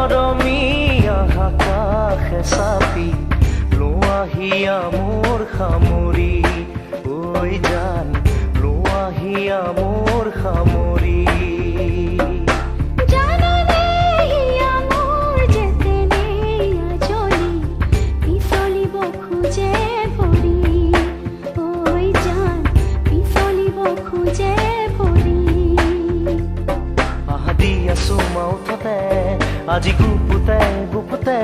মৰমীয়া আকাশে চাপি লোৱাহিয়া মোৰ সামৰি ঐ জান লোৱাহিয়া মোৰ সামৰি আজি গুপুতে গুপুতে